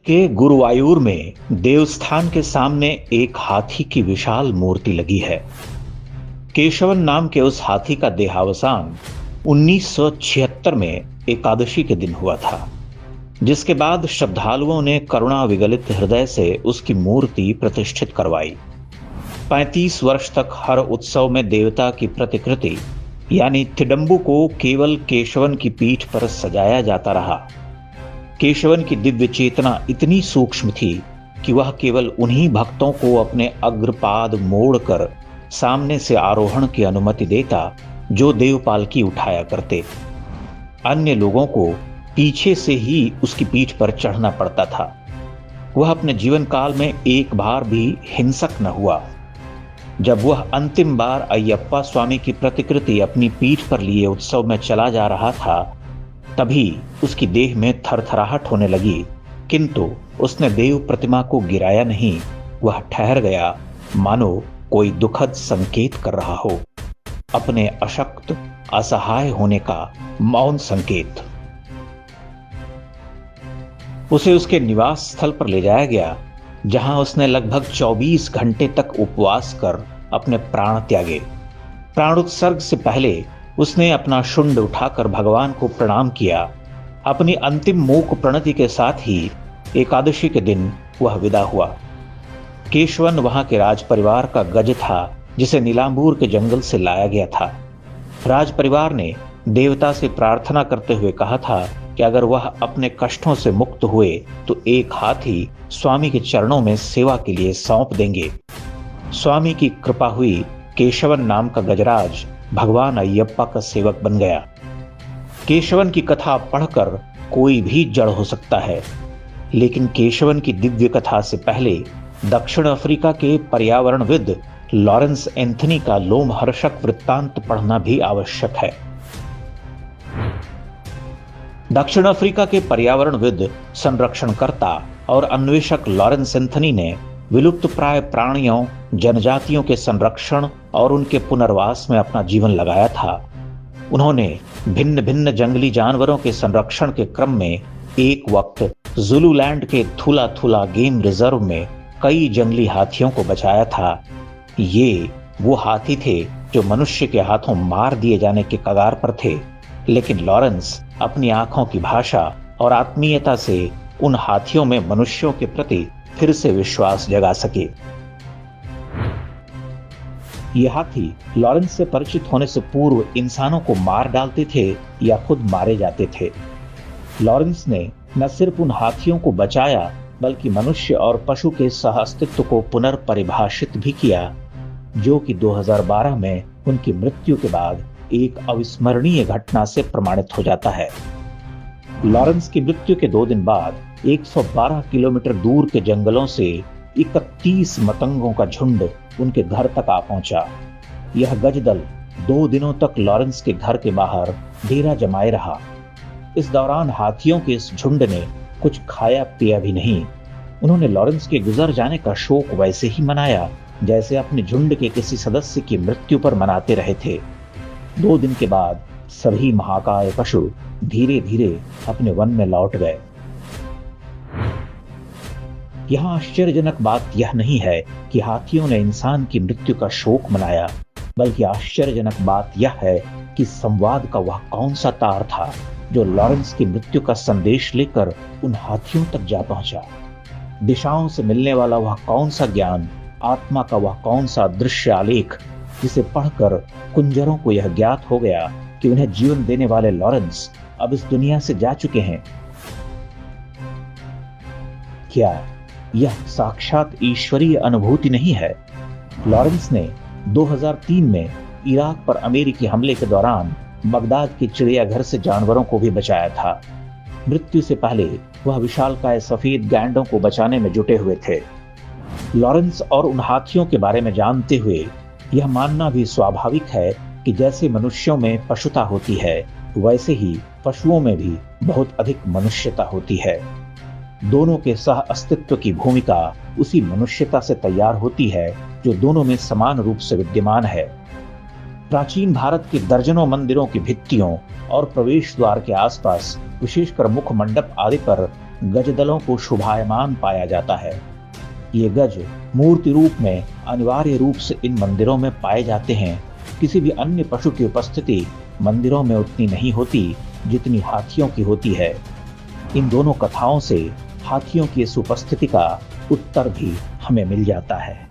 के गुरुवायूर में देवस्थान के सामने एक हाथी की विशाल मूर्ति लगी है। केशवन नाम के उस हाथी का देहावसान 1976 में एकादशी के दिन हुआ था, जिसके बाद श्रद्धालुओं ने करुणा विगलित हृदय से उसकी मूर्ति प्रतिष्ठित करवाई। 35 वर्ष तक हर उत्सव में देवता की प्रतिकृति यानी तिडंबु को केवल केशवन की पीठ पर सजाया जाता रहा। केशवन की दिव्य चेतना इतनी सूक्ष्म थी कि वह केवल उन्हीं भक्तों को अपने अग्रपाद मोड़कर सामने से आरोहण की अनुमति देता जो देवपालकी उठाया करते। अन्य लोगों को पीछे से ही उसकी पीठ पर चढ़ना पड़ता था। वह अपने जीवन काल में एक बार भी हिंसक न हुआ। जब वह अंतिम बार अयप्पा स्वामी की प्रतिकृति अपनी पीठ पर लिए उत्सव में चला जा रहा था, तभी उसकी देह में थरथराहट होने लगी, किंतु उसने देव प्रतिमा को गिराया नहीं। वह ठहर गया, मानो कोई दुखद संकेत कर रहा हो, अपने अशक्त असहाय होने का मौन संकेत। उसे उसके निवास स्थल पर ले जाया गया, जहां उसने लगभग 24 घंटे तक उपवास कर अपने प्राण त्यागे। प्राणोत्सर्ग से पहले उसने अपना शुंड उठाकर भगवान को प्रणाम किया। अपनी अंतिम मूक प्रणति के साथ ही एकादशी के दिन वह विदा हुआ। केशवन वहां के राज परिवार का गज था, जिसे नीलांबूर के जंगल से लाया गया था। राज परिवार ने देवता से प्रार्थना करते हुए कहा था कि अगर वह अपने कष्टों से मुक्त हुए तो एक हाथी स्वामी के चरणों में सेवा के लिए सौंप देंगे। स्वामी की कृपा हुई, केशवन नाम का गजराज भगवान अयप्पा का सेवक बन गया। केशवन की कथा पढ़कर कोई भी जड़ हो सकता है, लेकिन केशवन की दिव्य कथा से पहले दक्षिण अफ्रीका के पर्यावरणविद लॉरेंस एंथनी का लोमहर्षक वृत्तांत पढ़ना भी आवश्यक है। दक्षिण अफ्रीका के पर्यावरणविद, संरक्षणकर्ता और अन्वेषक लॉरेंस एंथनी ने विलुप्त प्राय प्राणियों, जनजातियों के संरक्षण और उनके पुनर्वास में अपना जीवन लगाया था। उन्होंने भिन्न भिन्न जंगली जानवरों के संरक्षण के क्रम में एक वक्त जुलूलैंड के थुला थुला गेम रिजर्व में कई जंगली हाथियों को बचाया था। ये वो हाथी थे जो मनुष्य के हाथों मार दिए जाने के कगार पर थे, लेकिन लॉरेंस अपनी आंखों की भाषा और आत्मीयता से उन हाथियों में मनुष्यों के प्रति फिर से विश्वास जगा सके। ये हाथी लॉरेंस से परिचित होने से पूर्व इंसानों को मार डालते थे या खुद मारे जाते थे। लॉरेंस ने न सिर्फ उन हाथियों को बचाया, बल्कि मनुष्य और पशु के सहअस्तित्व को पुनर्परिभाषित भी किया, जो कि 2012 में उनकी मृत्यु के बाद एक अविस्मरणीय घटना से प्रमाणित हो जाता है। लॉरेंस की मृत्यु के 2 दिन बाद 112 किलोमीटर दूर के जंगलों से 31 मतंगों का झुंड उनके घर तक आ पहुंचा। यह गजदल 2 दिनों तक लॉरेंस के घर के बाहर डेरा जमाए रहा। इस दौरान हाथियों के इस झुंड ने कुछ खाया पिया भी नहीं। उन्होंने लॉरेंस के गुजर जाने का शोक वैसे ही मनाया जैसे अपने झुंड के किसी सदस्य की मृत्यु पर मनाते रहे थे। 2 दिन के बाद सभी महाकाय पशु धीरे धीरे अपने वन में लौट गए। यहां आश्चर्यजनक बात यह नहीं है कि हाथियों ने इंसान की मृत्यु का शोक मनाया, बल्कि आश्चर्यजनक बात यह है कि संवाद का वह कौन सा तार था जो लॉरेंस की मृत्यु का संदेश लेकर उन हाथियों तक जा पहुंचा। दिशाओं से मिलने वाला वह कौन सा ज्ञान, आत्मा का वह कौन सा दृश्य आलेख, जिसे पढ़कर कुंजरों को यह ज्ञात हो गया कि उन्हें जीवन देने वाले लॉरेंस अब इस दुनिया से जा चुके हैं। क्या यह साक्षात ईश्वरीय अनुभूति नहीं है? लॉरेंस ने 2003 में इराक पर अमेरिकी हमले के दौरान बगदाद के चिड़ियाघर से जानवरों को भी बचाया था। मृत्यु से पहले वह विशालकाय सफेद गैंडों को बचाने में जुटे हुए थे। लॉरेंस और उन हाथियों के बारे में जानते हुए यह मानना भी स्वाभाविक है कि जैसे मनुष्यों में पशुता होती है, वैसे ही पशुओं में भी बहुत अधिक मनुष्यता होती है। दोनों के सह अस्तित्व की भूमिका उसी मनुष्यता से तैयार होती है जो दोनों में समान रूप से विद्यमान है। प्राचीन भारत के दर्जनों मंदिरों की भित्तियों और प्रवेश द्वार के आसपास, विशेषकर मुख मंडप आदि पर गजदलों को शोभायमान पाया जाता है। ये गज मूर्ति रूप में अनिवार्य रूप से इन मंदिरों में पाए जाते हैं। किसी भी अन्य पशु की उपस्थिति मंदिरों में उतनी नहीं होती जितनी हाथियों की होती है। इन दोनों कथाओं से हाथियों की इस उपस्थिति का उत्तर भी हमें मिल जाता है।